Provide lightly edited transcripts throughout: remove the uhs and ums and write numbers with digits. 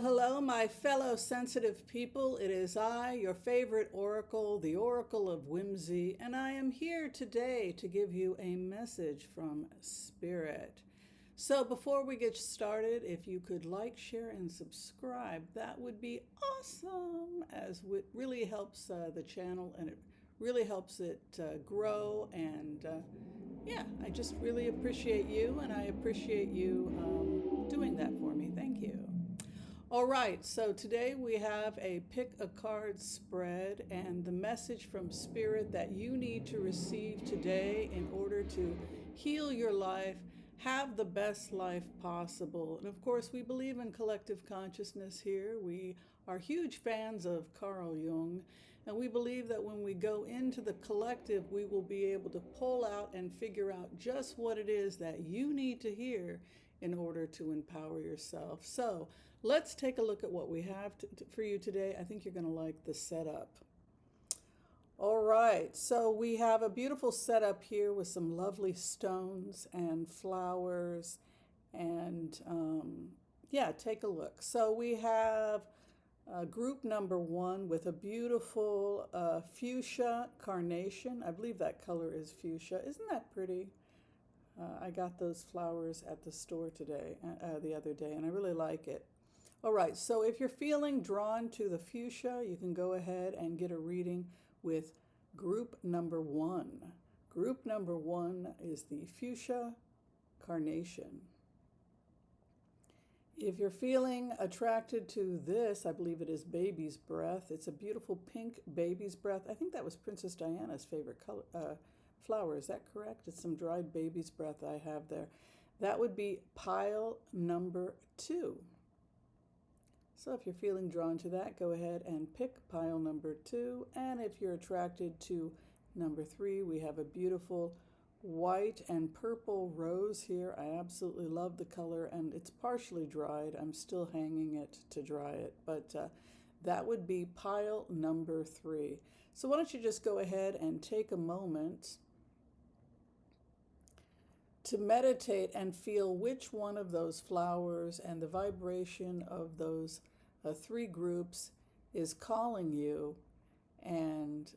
hello, my fellow sensitive people. It is I, your favorite oracle, the Oracle of Whimsy, and I am here today to give you a message from Spirit. So before we get started, if you could like, share, and subscribe, that would be awesome, as it really helps the channel and it really helps it grow. And yeah, I just really appreciate you, and I appreciate you doing that for me. Thank you. All right, so today we have a pick a card spread, and the message from Spirit that you need to receive today in order to heal your life, have the best life possible. And of course, we believe in collective consciousness here. We are huge fans of Carl Jung, and we believe that when we go into the collective, we will be able to pull out and figure out just what it is that you need to hear in order to empower yourself. So let's take a look at what we have for you today. I think you're going to like the setup. All right, so we have a beautiful setup here with some lovely stones and flowers, and yeah, take a look. So we have group number 1 with a beautiful fuchsia carnation. I believe that color is fuchsia. Isn't that pretty? I got those flowers at the store today, the other day, and I really like it. All right, so if you're feeling drawn to the fuchsia, you can go ahead and get a reading with group number 1. Group number 1 is the fuchsia carnation. If you're feeling attracted to this, I believe it is baby's breath. It's a beautiful pink baby's breath. I think that was Princess Diana's favorite color. Flower, is that correct? It's some dried baby's breath I have there. That would be pile number 2. So if you're feeling drawn to that, go ahead and pick pile number 2. And if you're attracted to number 3, we have a beautiful white and purple rose here. I absolutely love the color, and it's partially dried. I'm still hanging it to dry it, but that would be pile number 3. So why don't you just go ahead and take a moment to meditate and feel which one of those flowers and the vibration of those 3 groups is calling you. And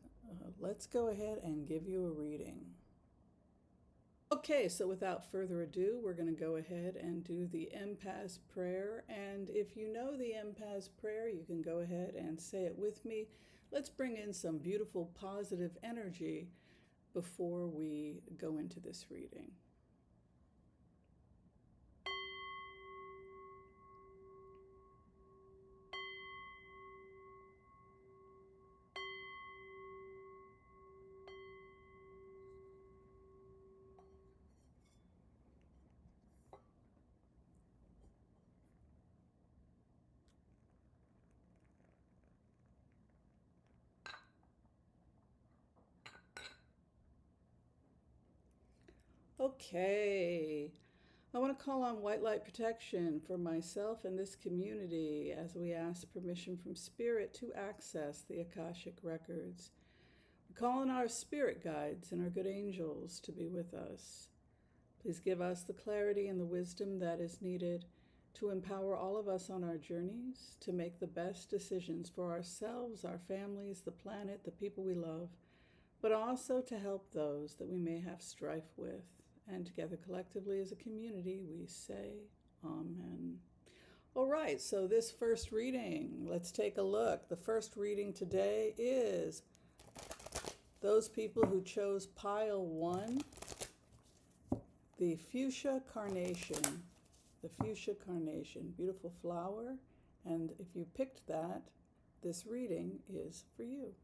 let's go ahead and give you a reading. Okay, so without further ado, we're going to go ahead and do the Empaths prayer. And if you know the Empaths prayer, you can go ahead and say it with me. Let's bring in some beautiful positive energy before we go into this reading. Okay, I want to call on white light protection for myself and this community as we ask permission from Spirit to access the Akashic records. We call on our spirit guides and our good angels to be with us. Please give us the clarity and the wisdom that is needed to empower all of us on our journeys to make the best decisions for ourselves, our families, the planet, the people we love, but also to help those that we may have strife with. And together collectively as a community, we say Amen. All right, so this first reading, let's take a look. The first reading today is those people who chose pile 1, the fuchsia carnation. The fuchsia carnation, beautiful flower. And if you picked that, this reading is for you.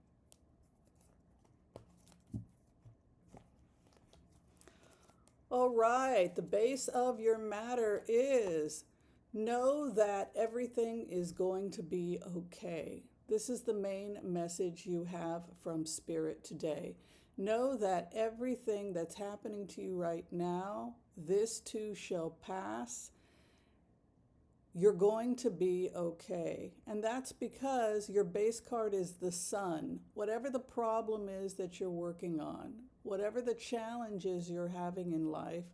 All right, the base of your matter is know that everything is going to be okay. This is the main message you have from Spirit today. Know that everything that's happening to you right now, this too shall pass. You're going to be okay. And that's because your base card is the Sun. Whatever the problem is that you're working on, whatever the challenges you're having in life,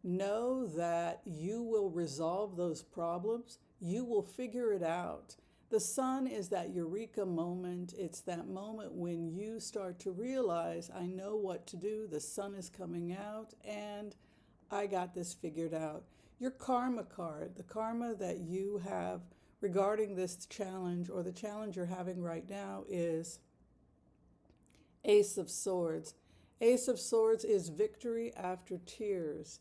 know that you will resolve those problems You will figure it out. The sun is that eureka moment. It's that moment when you start to realize, I know what to do. The sun is coming out and I got this figured out. Your karma card, the karma that you have regarding this challenge or the challenge you're having right now, is Ace of Swords. Ace of Swords is victory after tears.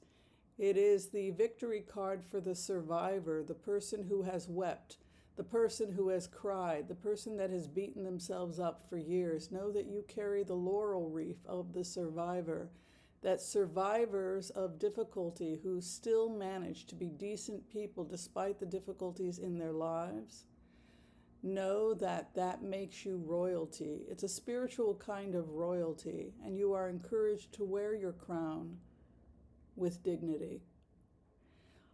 It is the victory card for the survivor, the person who has wept, the person who has cried, the person that has beaten themselves up for years. Know that you carry the laurel wreath of the survivor, that survivors of difficulty who still manage to be decent people despite the difficulties in their lives. Know that that makes you royalty. It's a spiritual kind of royalty, and you are encouraged to wear your crown with dignity.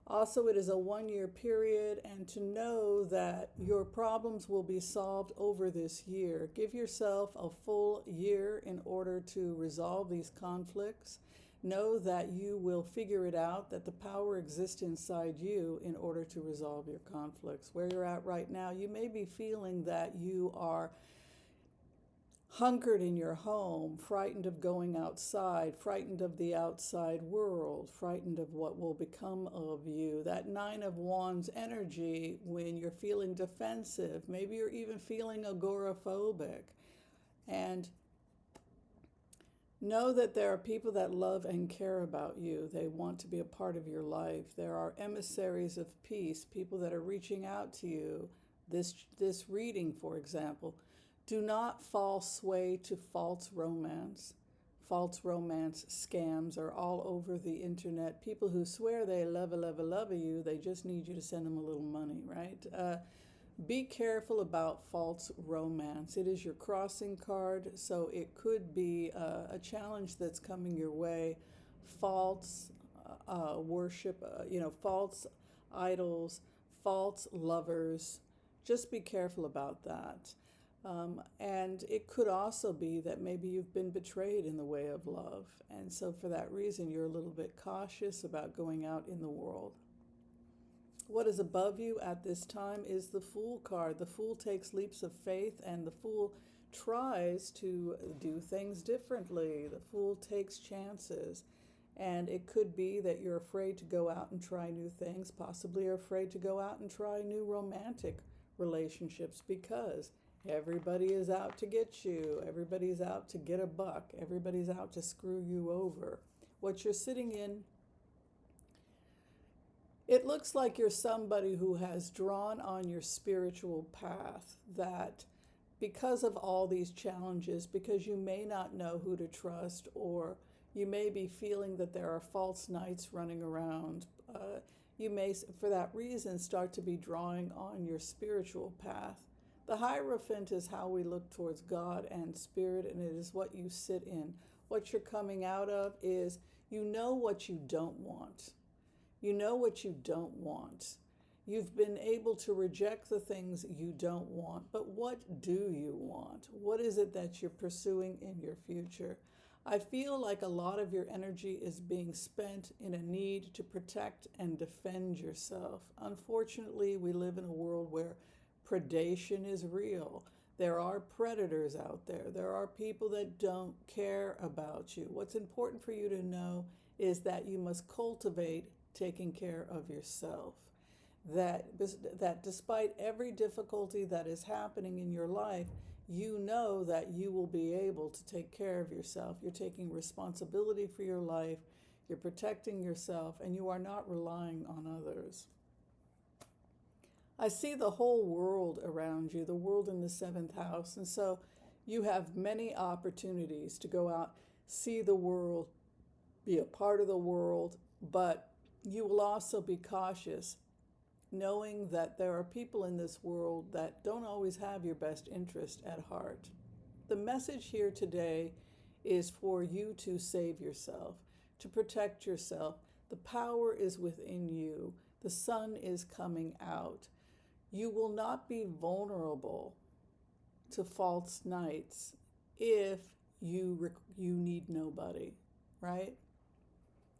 Also, it is a 1-year period, and to know that your problems will be solved over this year. Give yourself a full year in order to resolve these conflicts. Know that you will figure it out, that the power exists inside you in order to resolve your conflicts. Where you're at right now, you may be feeling that you are hunkered in your home, frightened of going outside, frightened of the outside world, frightened of what will become of you. That Nine of Wands energy when you're feeling defensive, maybe you're even feeling agoraphobic. And know that there are people that love and care about you. They want to be a part of your life. There are emissaries of peace, people that are reaching out to you. This reading, for example, do not fall sway to false romance. False romance scams are all over the internet. People who swear they love you, they just need you to send them a little money, right? Be careful about false romance. It is your crossing card, so it could be a challenge that's coming your way. False worship, false idols, false lovers. Just be careful about that. And it could also be that maybe you've been betrayed in the way of love. And so for that reason, you're a little bit cautious about going out in the world. What is above you at this time is the Fool card. The Fool takes leaps of faith, and the Fool tries to do things differently. The Fool takes chances. And it could be that you're afraid to go out and try new things, possibly you're afraid to go out and try new romantic relationships because everybody is out to get you. Everybody's out to get a buck. Everybody's out to screw you over. What you're sitting in, it looks like you're somebody who has drawn on your spiritual path, that because of all these challenges, because you may not know who to trust, or you may be feeling that there are false knights running around, you may, for that reason, start to be drawing on your spiritual path. The Hierophant is how we look towards God and spirit, and it is what you sit in. What you're coming out of is you know what you don't want. You know what you don't want. You've been able to reject the things you don't want, but what do you want? What is it that you're pursuing in your future? I feel like a lot of your energy is being spent in a need to protect and defend yourself. Unfortunately, we live in a world where predation is real. There are predators out there. There are people that don't care about you. What's important for you to know is that you must cultivate taking care of yourself. That despite every difficulty that is happening in your life, you know that you will be able to take care of yourself. You're taking responsibility for your life, you're protecting yourself, and you are not relying on others. I see the whole world around you, the world in the 7th house, and so you have many opportunities to go out, see the world, be a part of the world, but you will also be cautious, knowing that there are people in this world that don't always have your best interest at heart. The message here today is for you to save yourself, to protect yourself. The power is within you. The sun is coming out. You will not be vulnerable to false knights if you need nobody, right?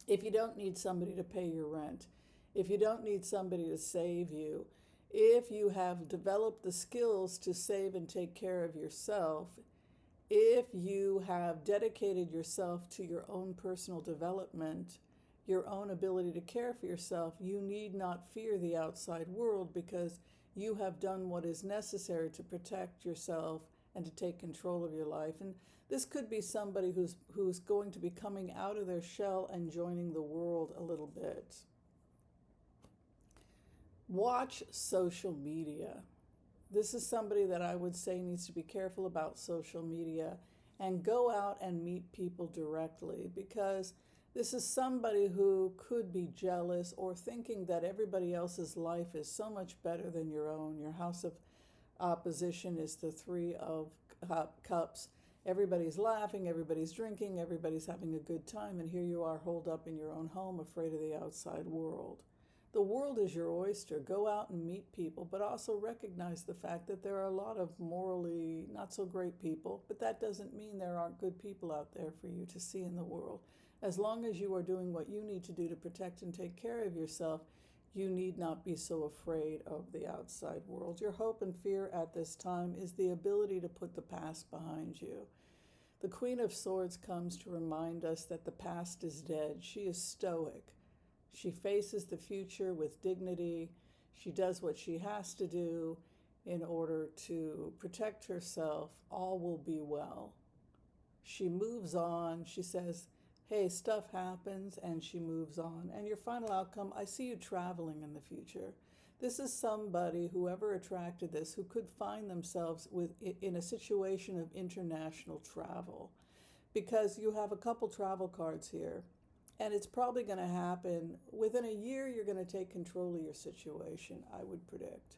If you don't need somebody to pay your rent, if you don't need somebody to save you, If you have developed the skills to save and take care of yourself, if you have dedicated yourself to your own personal development, your own ability to care for yourself, you need not fear the outside world because you have done what is necessary to protect yourself and to take control of your life. And this could be somebody who's going to be coming out of their shell and joining the world a little bit. Watch social media. This is somebody that I would say needs to be careful about social media and go out and meet people directly, because this is somebody who could be jealous or thinking that everybody else's life is so much better than your own. Your house of opposition is the Three of Cups. Everybody's laughing, everybody's drinking, everybody's having a good time, and here you are holed up in your own home, afraid of the outside world. The world is your oyster. Go out and meet people, but also recognize the fact that there are a lot of morally not so great people, but that doesn't mean there aren't good people out there for you to see in the world. As long as you are doing what you need to do to protect and take care of yourself, you need not be so afraid of the outside world. Your hope and fear at this time is the ability to put the past behind you. The Queen of Swords comes to remind us that the past is dead. She is stoic. She faces the future with dignity. She does what she has to do in order to protect herself. All will be well. She moves on. She says, hey, stuff happens, and she moves on. And your final outcome, I see you traveling in the future. This is somebody, whoever attracted this, who could find themselves in a situation of international travel, because you have a couple travel cards here. And it's probably going to happen within a year. You're going to take control of your situation, I would predict.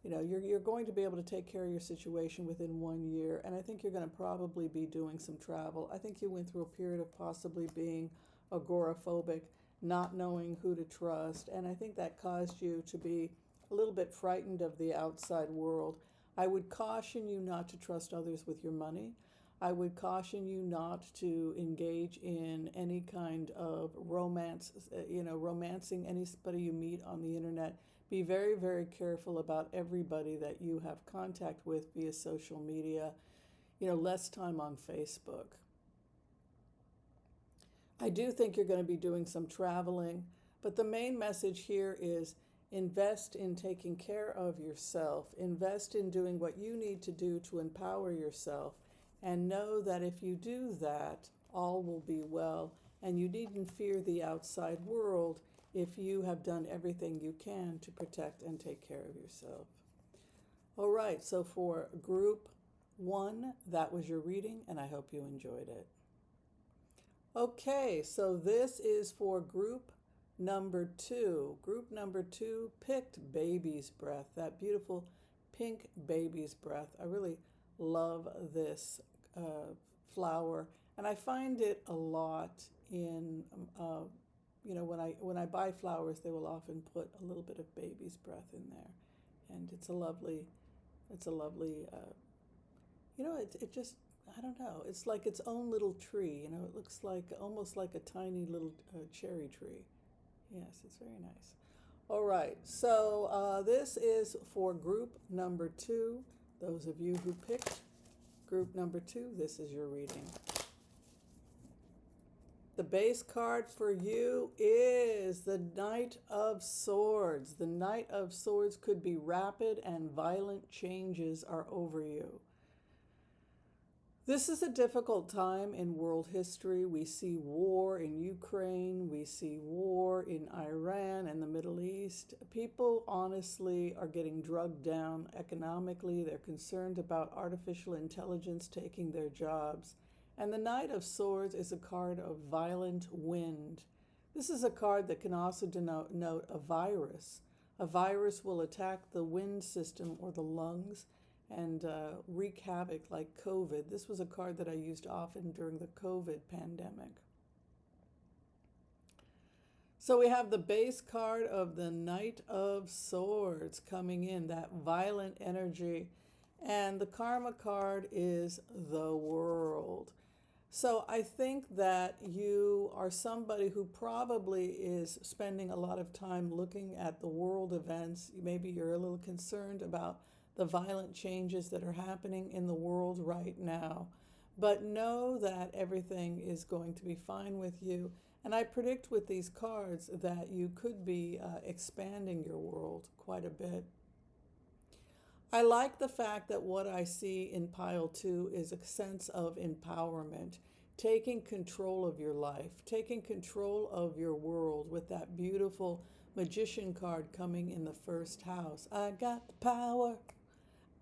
You're going to be able to take care of your situation within 1 year. And I think you're going to probably be doing some travel. I think you went through a period of possibly being agoraphobic, not knowing who to trust. And I think that caused you to be a little bit frightened of the outside world. I would caution you not to trust others with your money. I would caution you not to engage in any kind of romance, romancing anybody you meet on the internet. Be very, very careful about everybody that you have contact with via social media. Less time on Facebook. I do think you're going to be doing some traveling, but the main message here is invest in taking care of yourself. Invest in doing what you need to do to empower yourself. And know that if you do that, all will be well, and you needn't fear the outside world if you have done everything you can to protect and take care of yourself. All right, so for group 1, that was your reading, and I hope you enjoyed it. Okay, so this is for group number 2. Group number 2 picked Baby's Breath, that beautiful pink Baby's Breath. I really love this flower, and I find it a lot in when I buy flowers, they will often put a little bit of Baby's Breath in there, and it's a lovely it just, I don't know, it's like its own little tree. It looks like almost like a tiny little cherry tree. Yes, it's very nice. All right, so this is for group number 2. Those of you who picked group number 2, this is your reading. The base card for you is the Knight of Swords. The Knight of Swords could be rapid and violent changes are over you. This is a difficult time in world history. We see war in Ukraine. We see war in Iran and the Middle East. People honestly are getting drugged down economically. They're concerned about artificial intelligence taking their jobs. And the Knight of Swords is a card of violent wind. This is a card that can also denote a virus. A virus will attack the wind system or the lungs and wreak havoc like COVID. This was a card that I used often during the COVID pandemic. So we have the base card of the Knight of Swords coming in, that violent energy. And the karma card is the World. So I think that you are somebody who probably is spending a lot of time looking at the world events. Maybe you're a little concerned about the violent changes that are happening in the world right now. But know that everything is going to be fine with you. And I predict with these cards that you could be expanding your world quite a bit. I like the fact that what I see in pile two is a sense of empowerment, taking control of your life, taking control of your world with that beautiful magician card coming in the first house. I got the power.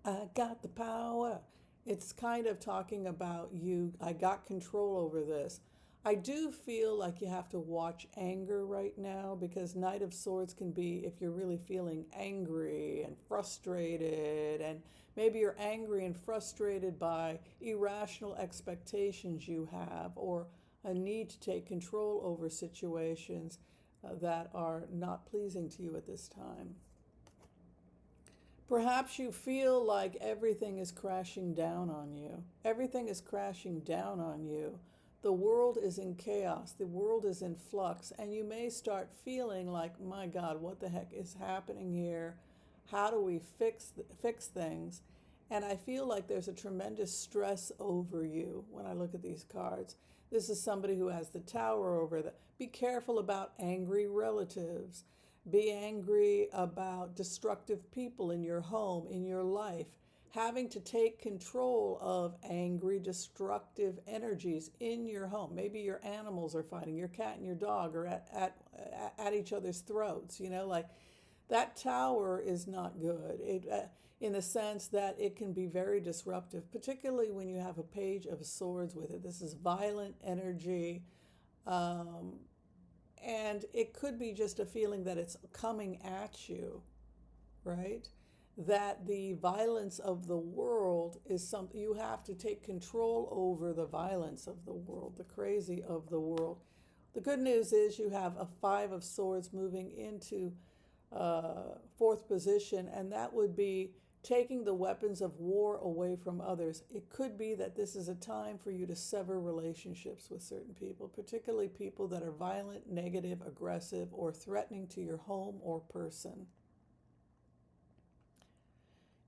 I got the power. It's kind of talking about you. I got control over this. I do feel like you have to watch anger right now because Knight of Swords can be if you're really feeling angry and frustrated, and maybe you're angry and frustrated by irrational expectations you have or a need to take control over situations that are not pleasing to you at this time. Perhaps you feel like everything is crashing down on you. Everything is crashing down on you. The world is in chaos. The world is in flux. And you may start feeling like, my God, what the heck is happening here? How do we fix things? And I feel like there's a tremendous stress over you when I look at these cards. This is somebody who has the tower over them. Be careful about angry relatives. Be angry about destructive people in your home, in your life. Having to take control of angry, destructive energies in your home. Maybe your animals are fighting, your cat and your dog are at each other's throats. You know, like that tower is not good. In the sense that it can be very disruptive, particularly when you have a page of swords with it. This is violent energy. And it could be just a feeling that it's coming at you, right? That the violence of the world is something you have to take control over, the violence of the world, the crazy of the world. The good news is you have a Five of Swords moving into fourth position, and that would be taking the weapons of war away from others. It could be that this is a time for you to sever relationships with certain people, particularly people that are violent, negative, aggressive, or threatening to your home or person.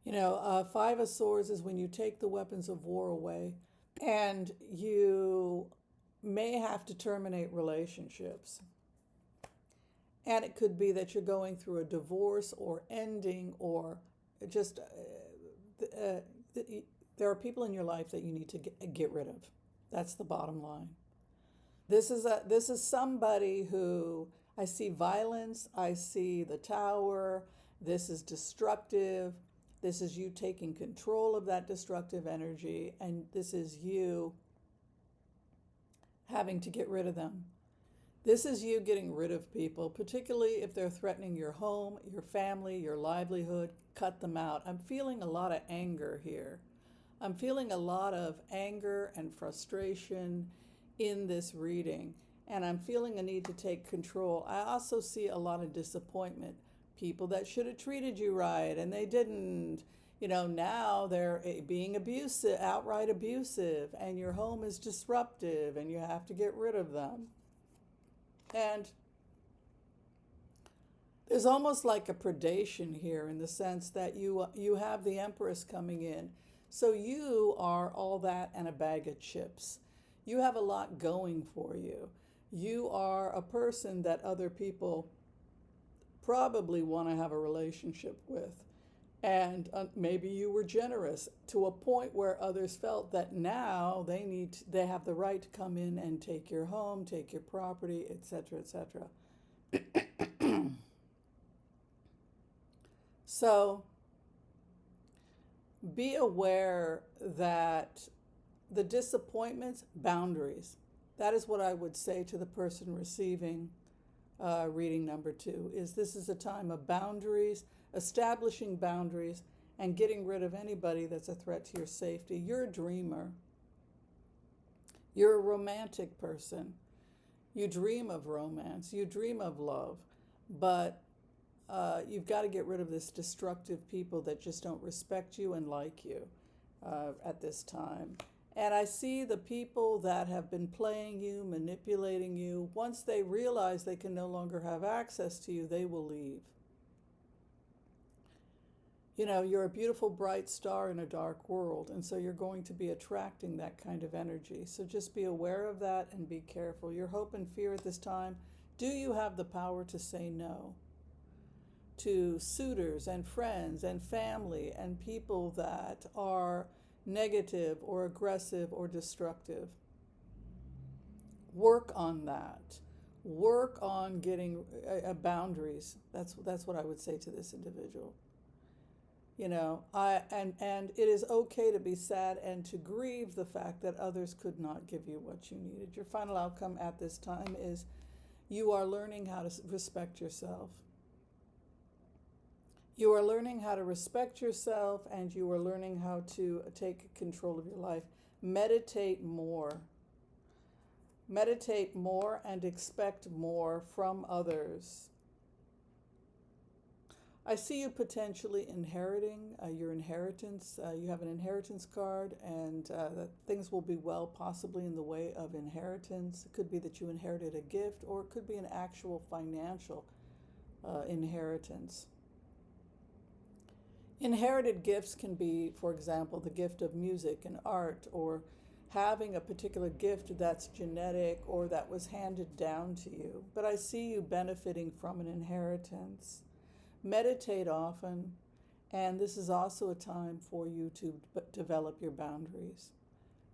You know, Five of Swords is when you take the weapons of war away, and you may have to terminate relationships. And it could be that you're going through a divorce or ending or just there are people in your life that you need to get rid of. That's the bottom line. This is somebody who I see violence, I see the tower, this is destructive, this is you taking control of that destructive energy, and this is you having to get rid of them. This is you getting rid of people, particularly if they're threatening your home, your family, your livelihood. Cut them out. I'm feeling a lot of anger here. I'm feeling a lot of anger and frustration in this reading, and I'm feeling a need to take control. I also see a lot of disappointment. People that should have treated you right and they didn't. You know, now they're being abusive, outright abusive, and your home is disruptive and you have to get rid of them. And there's almost like a predation here in the sense that you have the Empress coming in. So you are all that and a bag of chips. You have a lot going for you. You are a person that other people probably want to have a relationship with. And maybe you were generous to a point where others felt that now they have the right to come in and take your home, take your property, etc., etc. So be aware that the disappointments, boundaries. That is what I would say to the person receiving reading number 2, is this is a time of boundaries, establishing boundaries, and getting rid of anybody that's a threat to your safety. You're a dreamer. You're a romantic person. You dream of romance. You dream of love. But you've got to get rid of this destructive people that just don't respect you and like you at this time. And I see the people that have been playing you, manipulating you, once they realize they can no longer have access to you, they will leave. You know, you're a beautiful, bright star in a dark world, and so you're going to be attracting that kind of energy. So just be aware of that and be careful. Your hope and fear at this time, do you have the power to say no to suitors and friends and family and people that are negative or aggressive or destructive? Work on that. Work on getting boundaries. That's what I would say to this individual. You know, and it is okay to be sad and to grieve the fact that others could not give you what you needed. Your final outcome at this time is you are learning how to respect yourself. You are learning how to respect yourself, and you are learning how to take control of your life. Meditate more. Meditate more and expect more from others. I see you potentially inheriting your inheritance. You have an inheritance card, and that things will be well, possibly in the way of inheritance. It could be that you inherited a gift, or it could be an actual financial inheritance. Inherited gifts can be, for example, the gift of music and art, or having a particular gift that's genetic or that was handed down to you. But I see you benefiting from an inheritance. Meditate often, and this is also a time for you to develop your boundaries.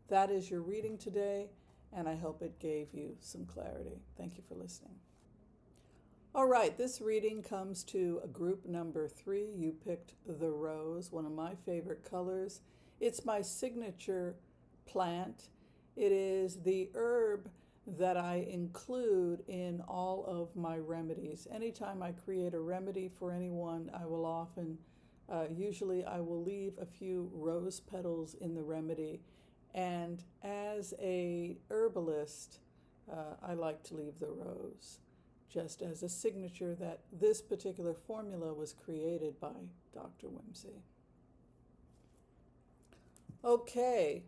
That is your reading today, and I hope it gave you some clarity. Thank you for listening. All right, this reading comes to group number 3. You picked the rose, one of my favorite colors. It's my signature plant. It is the herb that I include in all of my remedies. Anytime I create a remedy for anyone, I will often, usually I will leave a few rose petals in the remedy. And as a herbalist, I like to leave the rose, just as a signature that this particular formula was created by Dr. Whimsy. Okay.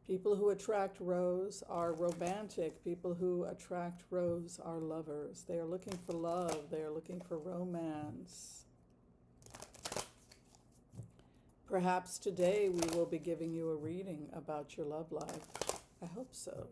People who attract rose are romantic. People who attract rose are lovers. They are looking for love. They are looking for romance. Perhaps today we will be giving you a reading about your love life. I hope so.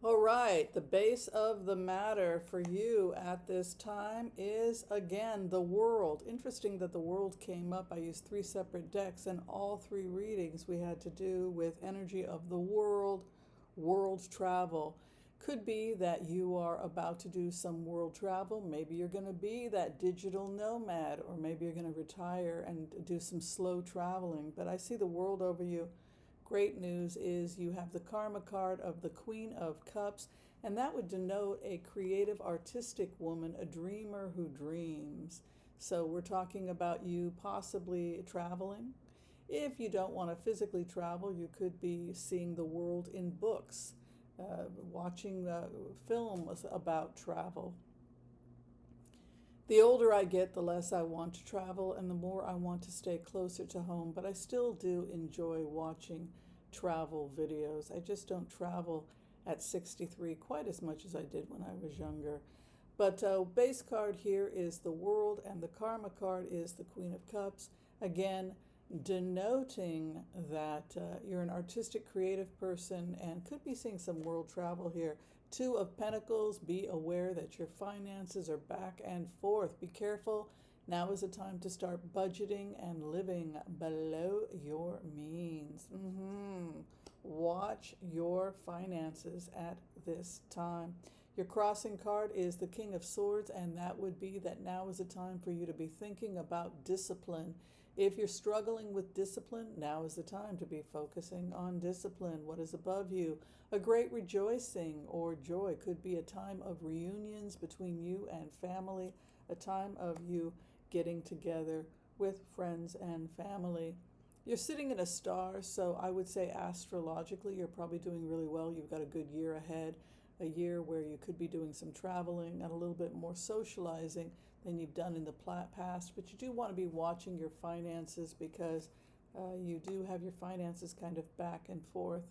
All right, the base of the matter for you at this time is, again, the world. Interesting that the world came up. I used 3 separate decks, and all 3 readings we had to do with energy of the world, world travel. Could be that you are about to do some world travel. Maybe you're going to be that digital nomad, or maybe you're going to retire and do some slow traveling. But I see the world over you. Great news is you have the Karma card of the Queen of Cups, and that would denote a creative, artistic woman, a dreamer who dreams. So we're talking about you possibly traveling. If you don't want to physically travel, you could be seeing the world in books, watching films about travel. The older I get, the less I want to travel, and the more I want to stay closer to home. But I still do enjoy watching travel videos. I just don't travel at 63 quite as much as I did when I was younger. But base card here is the World, and the Karma card is the Queen of Cups. Again, denoting that you're an artistic, creative person and could be seeing some world travel here. 2 of Pentacles, be aware that your finances are back and forth. Be careful. Now is the time to start budgeting and living below your means. Watch your finances at this time. Your crossing card is the King of Swords, and that would be that now is the time for you to be thinking about discipline. If you're struggling with discipline, now is the time to be focusing on discipline. What is above you? A great rejoicing or joy could be a time of reunions between you and family, a time of you getting together with friends and family. You're sitting in a star, so I would say astrologically, you're probably doing really well. You've got a good year ahead, a year where you could be doing some traveling and a little bit more socializing than you've done in the past. But you do want to be watching your finances because you do have your finances kind of back and forth.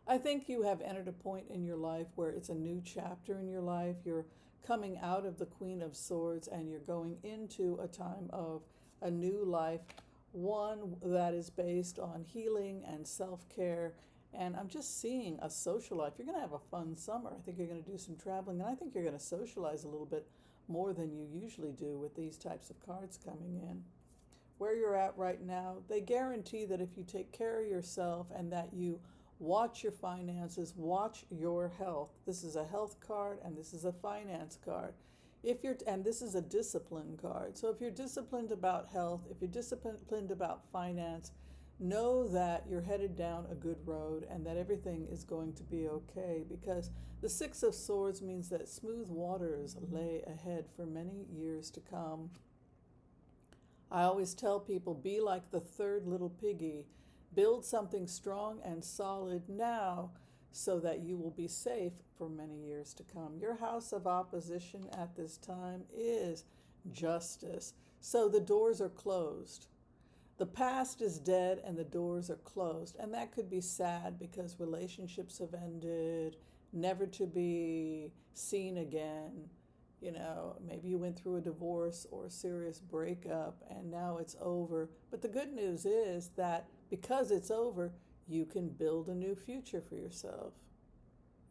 I think you have entered a point in your life where it's a new chapter in your life. You're coming out of the Queen of Swords and you're going into a time of a new life, one that is based on healing and self-care. And I'm just seeing a social life. You're going to have a fun summer. I think you're going to do some traveling, and I think you're going to socialize a little bit more than you usually do with these types of cards coming in. Where you're at right now, they guarantee that if you take care of yourself and that you watch your finances, watch your health. This is a health card and this is a finance card. And this is a discipline card. So if you're disciplined about health, if you're disciplined about finance, know that you're headed down a good road and that everything is going to be okay, because the Six of Swords means that smooth waters lay ahead for many years to come. I always tell people, be like the third little piggy. Build something strong and solid now so that you will be safe for many years to come. Your house of opposition at this time is justice. So the doors are closed. The past is dead and the doors are closed. And that could be sad because relationships have ended, never to be seen again. You know, maybe you went through a divorce or a serious breakup and now it's over. But the good news is that because it's over, you can build a new future for yourself,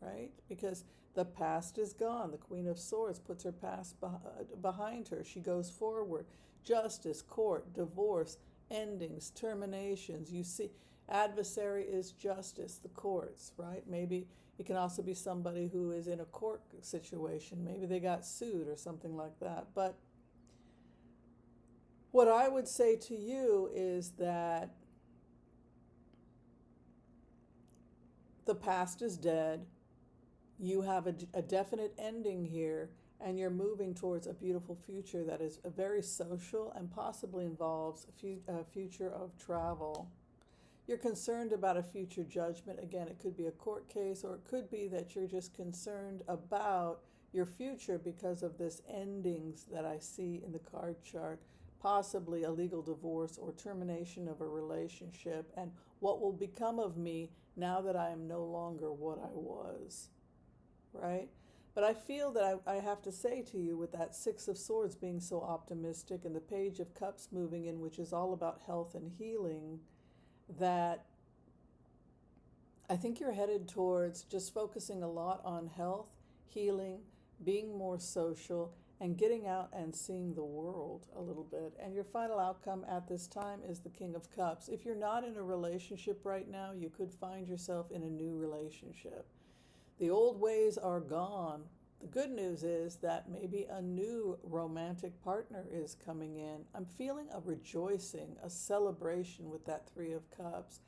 right? Because the past is gone. The Queen of Swords puts her past behind her. She goes forward. Justice, court, divorce, endings, terminations. You see, adversary is justice, the courts, right? Maybe it can also be somebody who is in a court situation. Maybe they got sued or something like that. But what I would say to you is that the past is dead. You have a definite ending here, and you're moving towards a beautiful future that is very social and possibly involves a future of travel. You're concerned about a future judgment. Again, it could be a court case, or it could be that you're just concerned about your future because of this endings that I see in the card chart, possibly a legal divorce or termination of a relationship, and what will become of me now that I am no longer what I was, right? But I feel that I have to say to you, with that Six of Swords being so optimistic and the Page of Cups moving in, which is all about health and healing, that I think you're headed towards just focusing a lot on health, healing, being more social, and getting out and seeing the world a little bit. And your final outcome at this time is the King of Cups. If you're not in a relationship right now, you could find yourself in a new relationship. The old ways are gone. The good news is that maybe a new romantic partner is coming in. I'm feeling a rejoicing, a celebration with that Three of Cups,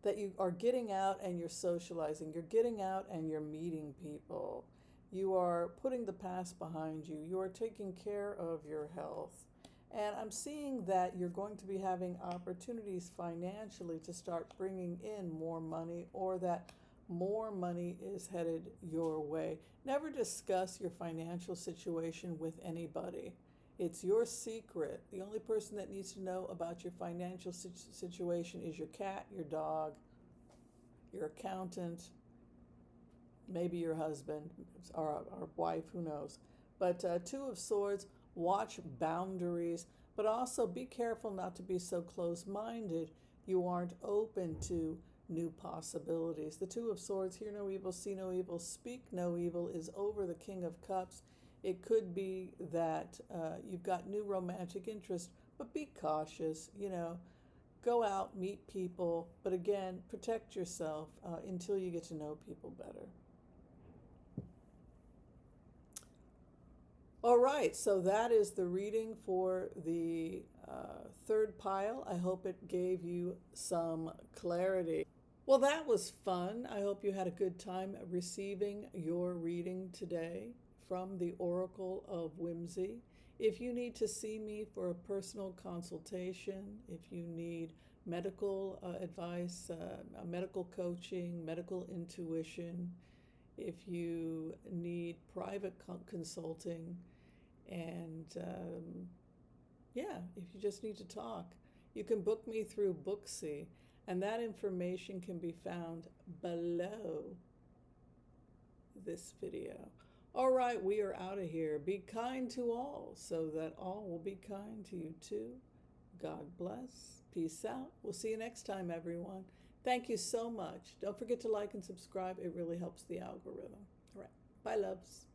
that you are getting out and you're socializing. You're getting out and you're meeting people. You are putting the past behind you. You are taking care of your health. And I'm seeing that you're going to be having opportunities financially to start bringing in more money, or that more money is headed your way. Never discuss your financial situation with anybody. It's your secret. The only person that needs to know about your financial situation is your cat, your dog, your accountant, maybe your husband or wife, who knows. But Two of Swords, watch boundaries, but also be careful not to be so close-minded you aren't open to new possibilities. The Two of Swords, hear no evil, see no evil, speak no evil, is over the King of Cups. It could be that you've got new romantic interest, but be cautious, go out, meet people, but again, protect yourself until you get to know people better. All right, so that is the reading for the third pile. I hope it gave you some clarity. Well, that was fun. I hope you had a good time receiving your reading today from the Oracle of Whimsy. If you need to see me for a personal consultation, if you need medical advice, medical coaching, medical intuition, if you need private consulting, and yeah, if you just need to talk, you can book me through Booksy, and that information can be found below this video. All right, we are out of here. Be kind to all so that all will be kind to you too. God bless. Peace out. We'll see you next time, everyone. Thank you so much. Don't forget to like and subscribe. It really helps the algorithm. All right. Bye, loves.